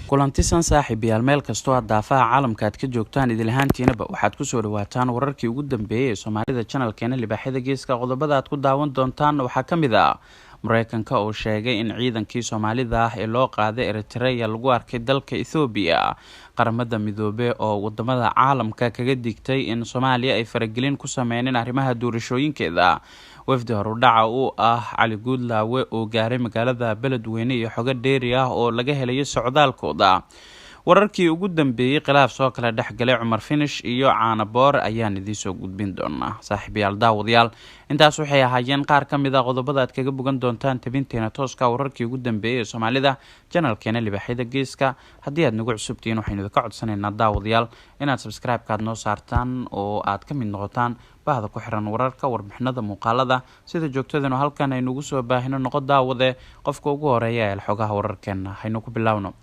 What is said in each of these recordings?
kulantisan saaxiibayaal meel kastoo aad daafaha caalamka aad ka joogtaan idil ahaantiinaba waxaad ku soo dhawaataan wararkii ugu dambeeyay ee Soomaalida channelkeena libaaxyada geeska qodobada aad ku daawan doontaan waxaa kamid ah Mareykanka oo sheegay in ciidankii Soomaalida ah ee loo qaaday Eritrea lagu arkay dalka Ethiopia qaramada midoobe oo wadamada caalamka kaga digtay in Soomaaliya ay faragelin ku sameeyeen arrimaha doorashooyinkeeda wafdi horudhaca uu ah Cali Guudlaawe oo gaaray magaalada Beledweyne iyo xogo dheeri ah oo laga helay socdaalkooda wararkii ugu dambeeyay khilaaf soo kala dhaxgalay Cumar Finish iyo Caana Boor ayaan idin soo gudbin doonaa saaxiibayaal daawadayaal intaas waxay ahaayeen qaar kamid ah qodobada aad kaga bogan doontaan tabinteena tooska wararkii ugu dambeeyay Soomaalida channelkeena libaaxyada geeska haddii aad nagu cusubtiin waxaynu idin ka codsanaynaa daawadayaal inaad subscribe-ka noo saartaan oo aad ka mid noqotaan bahda ku xiran wararka warbixinada muuqaalada sida joogtadana halkan ay nagu soo baahino noqo daawade qofka ugu horeeya ee xogaha wararkeena haynu ku bilaawno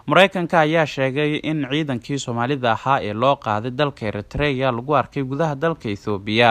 Mareykanka ayaa sheegay in ciidankii Soomaalida ahaa ee loo qaaday dalka Eritrea lagu arkay gudaha dalka Ethiopia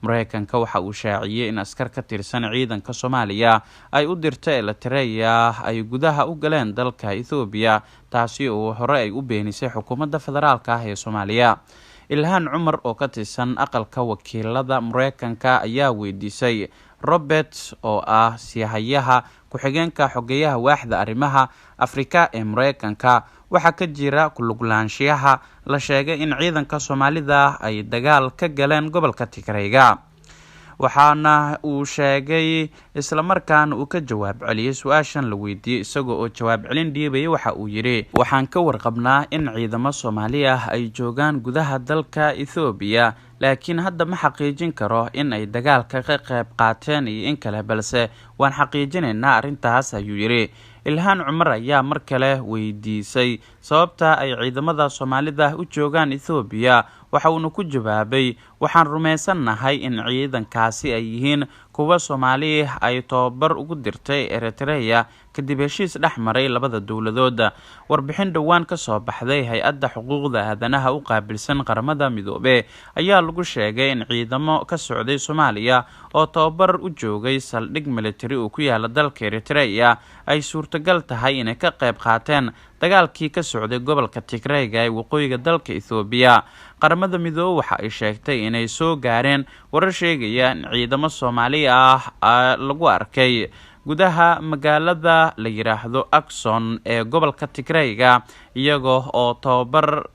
Mareykanka waxa uu shaaciyay in askar ka tirsan ciidanka Soomaaliya ay u dirtay Eritrea ay gudaha u galeen dalka Ethiopia taasi oo hore ay u beenisay xukuumadda federaalka ah ee Soomaaliya Ilhaan Cumar oo ka tirsan aqalka wakiilada Mareykanka ayaa weydiisay Robert oo ah siyahayaha ku-xigeenka xogeyaha waaxda arrimaha Afrika ee Mareykanka waxa ka jira ku luglaanshiyaha la sheegay in ciidanka Soomaalida ay dagaal ka galeen gobolka Tigreega waxaana uu sheegay isla markaana uu ka jawaab celiyay su'aashan la weydiiyay isagoo oo jawaab celin dhiibay waxa uu yiri waxaan ka warqabnaa in ciidamo Soomaali ah ay joogaan gudaha dalka Ethiopia laakiin hadda ma xaqiijin karo in ay dagaalka ka qayb qaateen iyo in kale balse waan xaqiijinaynaa arintaas ayuu yiri Ilhaan Cumar ayaa mar kale weydiisay sababta ay ciidamada Soomaalida u joogaan Ethiopia waxa uu ku jawaabay waxaan rumeysanahay in ciidankaasi ay yihiin kuwa Soomaali ay tababar ugu dirtay Eritrea kadib heshiis dhexmaray labada dawladood warbixin dhawaan ka soo baxday hay'adda xuquuqda aadanaha u qaabilsan qaramada midoobe ayaa lagu sheegay in ciidamo ka socday Soomaaliya oo tababar u joogay saldhig military oo ku yaala dalka Eritrea ay suurtagal tahay inay ka qayb qaateen dagaalkii ka socday gobolka Tigreega ee waqooyiga dalka Ethiopia qaramada midoobe waxa ay sheegtay inay soo gaareen warar sheegaya in ciidamo Soomaali ah lagu arkay gudaha magaalada la yiraahdo Aksum ee gobolka Tigreega iyagoo oo tababar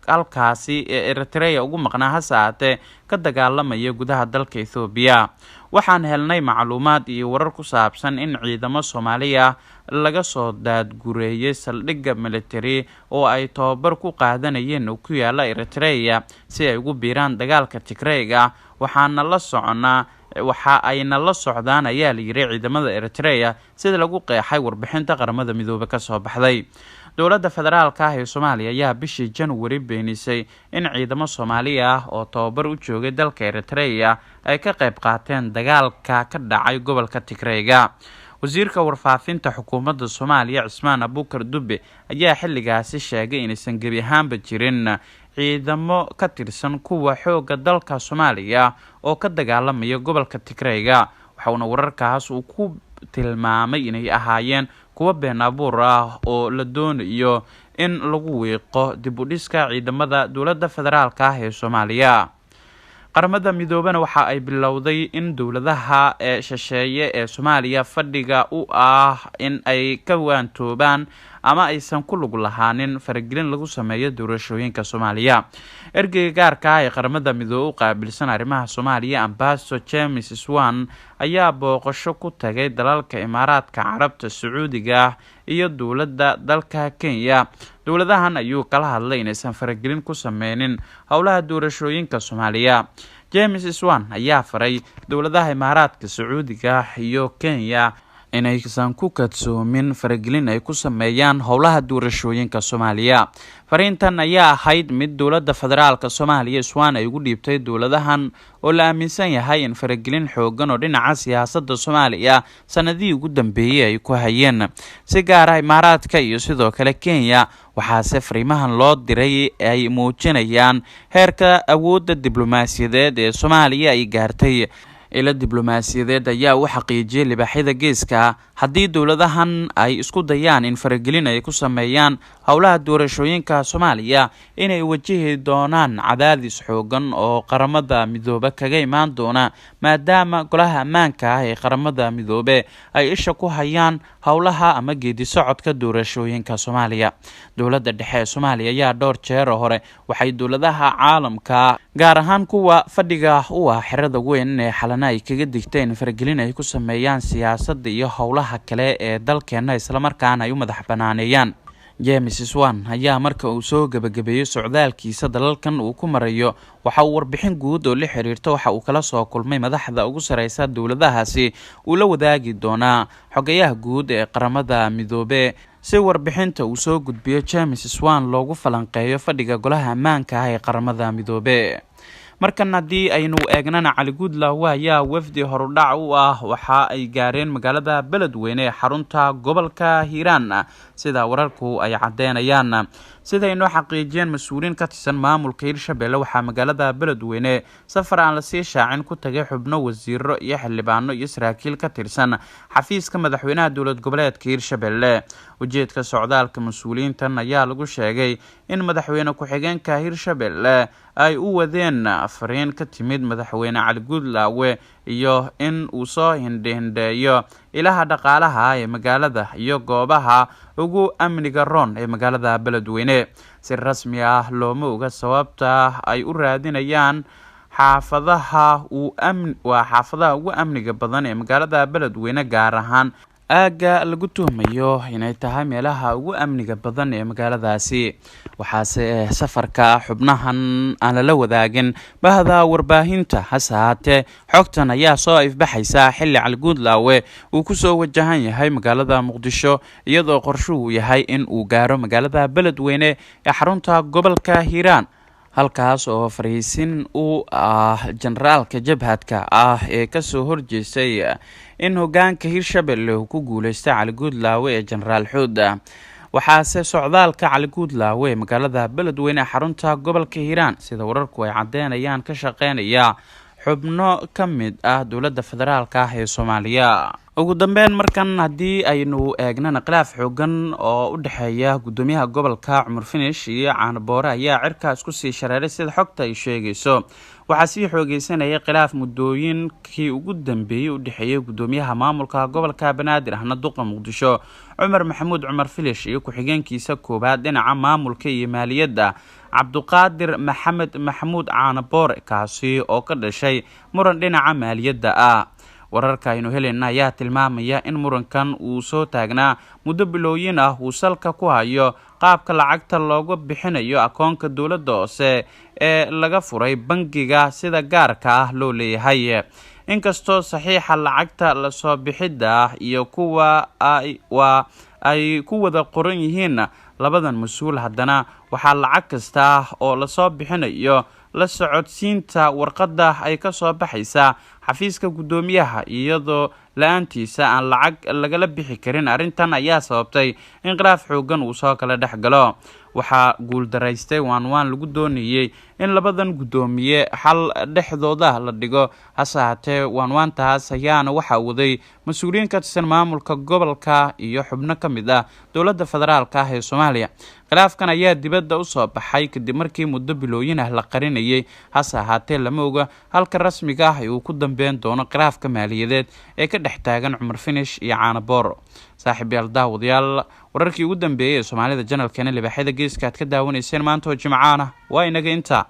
halkaasi Eritrea ugu maqnaa hasaate ka dagaalamaya gudaha dalka Ethiopia waxaan helnay macluumaad iyo warar ku saabsan in ciidamo Soomaaliya laga soo daadgureeyay saldhigga military oo ay tababar ku qaadanayeen oo ku yaala Eritrea si ay ugu biiraan dagaalka Tigreega waxaana la soconaa waxa ayna la socdaan ayaa la yiri ciidamada Eritrea sida lagu qeexay warbixinta qaramada midoobe ka soo baxday dawladda federaalka ah ee Soomaaliya ayaa bishii January beenisay in ciidamo Soomaali ah oo tababar u joogay dalka Eritrea ay ka qayb qaateen dagaalka ka dhacay gobolka Tigreega wasiirka warfaafinta xukuumadda Soomaaliya Cismaan Abuukar Dube ayaa xilligaasi sheegay in aysan gebi ahaanba jirin ciidamo ka tirsan kuwa xooga dalka Soomaaliya oo ka dagaalamaya gobolka Tigreega waxaana wararkaas uu ku tilmaamay inay ahaayeen kuwa been abuur ah oo la doonayo in lagu weeqo dib u dhiska ciidamada dawladda federaalka ah ee Soomaaliya qaramada midoobana waxa ay bilowday in dawladaha shisheeye ee Soomaaliya fadhiga u ah in ay ka waantoobaan ama aysan ku lug lahaanin faragelin lagu sameeyo doorashooyinka Soomaaliya ergeyga gaarka ah ee qaramada midoobe u qaabilsan arrimaha Soomaaliya Ambassador James Swan ayaa booqasho ku tagay dalalka Imaaraadka Carabta Sacuudiga iyo dawladda dalka Kenya dawladahan ayuu kala hadlay inaysan faragelin ku sameynin howlaha doorashooyinka Soomaaliya James Swan ayaa faray dawladaha Imaaraadka Sacuudiga iyo Kenya inaysan ku kadsoomin faragelin ay ku sameeyaan howlaha doorashooyinka Soomaaliya fariintan ayaa ahayd mid dawladda federaalka Soomaaliya Swan ay ugu dhiibtay dawladahan oo la aaminsan yahay in faragelin xoogan oo dhinaca siyaasadda Soomaaliya sanadii ugu dambeeyay ay ku hayeen si gaar ah Imaaraadka iyo sidoo kale Kenya waxaa fariimahan loo diray ay muujinayaan heerka awoodda diblomaasiyadeed ee Soomaaliya ay gaartay ila diblomaasiyadeed ayaa u xaqiijiyay libaaxyada geeska haddii dowladahan ay isku dayaan in faragelin ay ku sameeyaan howlaha doorashooyinka Soomaaliya inay wajihi doonaan cadaadis xoogan oo qaramada midoobe kaga imaan doona maadaama golaha ammaanka ah ee qaramada midoobe ay isha ku hayaan howlaha ama geedi socodka doorashooyinka Soomaaliya. Dowladda dhexe ee Soomaaliya ayaa dhowr jeer hore waxay dowladaha caalamka gaar ahaan kuwa fadhiga u ah xirada weyn ee xalana ay kaga digteen faragelin ay ku sameeyaan siyaasadda iyo howlaha kale ee dalkeena isla markaana ay u madax banaaneeyaan. James Swan ayaa marka uu soo gabagabeeyay socdaalkiisa dalalkan uu ku marayo waxa uu warbixin guud oo la xiriirta waxa uu kala soo kulmay madaxda ugu sareysa dowladahaasi uu la wadaagi doonaa xogayaha guud ee qaramada midoobe si warbixinta uu soo gudbiyo James Swan loogu falanqeeyo fadhiga golaha ammaanka ah ee qaramada midoobe. markan haddii aynu eegnana Cali Guudlaawe ayaa wafdi horudhac u ah waxa ay gaareen magaalada Beledweyne ee xarunta gobolka Hiiraan sida wararku ay cadeynayaan. sida inoo xaqiijiyeen mas'uuliin ka tirsan maamulka Hirshabelle waxaa magaalada Beledweyne safar aan la sii shaacin ku tagay xubno wasiiro iyo xildhibaano iyo saraakiil ka tirsan xafiiska madaxweynaha dowlad goboleedka Hirshabelle. ujeedka socdaalka mas'uuliintan ayaa lagu sheegay in madaxweyne ku-xigeenka Hirshabelle ay u wadeen fariin ka timid madaxweyne Cali Guudlaawe iyo in uu soo hindheeyo ilaha dhaqaalaha ee magaalada iyo goobaha ugu amniga roon ee magaalada Beledweyne. si rasmi ah looma oga sababta ay u raadinayaan xaafadaha ugu amniga badan ee magaalada Beledweyne gaar ahaan aaga lagu tuhmayo inay tahay meelaha ugu amniga badan ee magaaladaasi. waxaase safarka xubnahan aan la wadaagin bahda warbaahinta hase haatee xogtan ayaa soo ifbaxaysa xilli Cali Guudlaawe uu ku soo wajahan yahay magaalada Muqdisho iyadoo qorshuhu yahay in uu gaaro magaalada Beledweyne ee xarunta gobolka Hiiraan halkaas oo fariisin uu generaalka jabhadka ee ka soo horjeestay in hogaanka Hirshabelle uu ku guuleystay Cali Guudlaawe ee Generaal Xuud. waxaase socdaalka Cali Guudlaawe magaalada Beledweyne xarunta gobolka Hiiraan sida wararku ay cadeynayaan ka shaqeynaya xubno ka mid ah dowladda federaalka ah ee Soomaaliya. ugu dambeyn markan haddii aynu eegnana khilaaf xoogan oo u dhaxeeya gudoomiyaha gobolka Cumar Finish iyo Caanaboore ayaa cirka isku sii shareeray sida xogta ay sheegayso. waxaa sii xoogeysanaya khilaaf muddooyinkii ugu dambeeyay u dhaxeeyay gudoomiyaha maamulka gobolka Banaadir ahna duqa Muqdisho Cumar Maxamuud Cumar Finish iyo ku-xigeenkiisa koobaad dhinaca maamulka iyo maaliyadda Cabduqaadir Maxamed Maxamuud Caanaboore kaasi oo ka dhashay muran dhinaca maaliyadda wararka aynu helayna ayaa tilmaamaya in murankan uu soo taagnaa muddo bilooyin uu salka ku hayo qaabka lacagta loogu bixinayo akoonka dowladda hoose ee laga furay bangiga sida gaarka loo leeyahay. inkastoo saxiixa lacagta la soo bixida iyo kuwa ay ku wada qoran yihiin labadan mas'uul haddana waxaa lacag kasta oo la soo bixinayo la socodsiinta warqadda ay ka soo baxaysa xafiiska gudoomiyaha iyadoo la'aantiisa aan lacag lagala bixi karin. arrintan ayaa sababtay in khilaaf xoogan uu soo kala dhex galo. waxaa guuldaraystay waan lagu doonayay in labadan gudoomiye xal dhexdooda la dhigo hase haatee waantaas ayaana waxaa waday mas'uuliyiin ka tirsan maamulka gobolka iyo xubno ka mid ah dowladda federaalka ah ee Soomaaliya. khilaafkan ayaa dibadda u soo baxay kadib markii muddo bilooyin la qarinayay hase haatee lama oga halka rasmiga ah uu ku dambeyn doono khilaafka maaliyadeed ee ka dhex taagan Cumar Finish iyo Caanaboore. saaxiibayaal daawadayaal wararkii ugu dambeeyay ee Soomaalida channelkeena libaaxyada geeska aad ka daawanayseen maanta oo Jimcaana waa inaga inta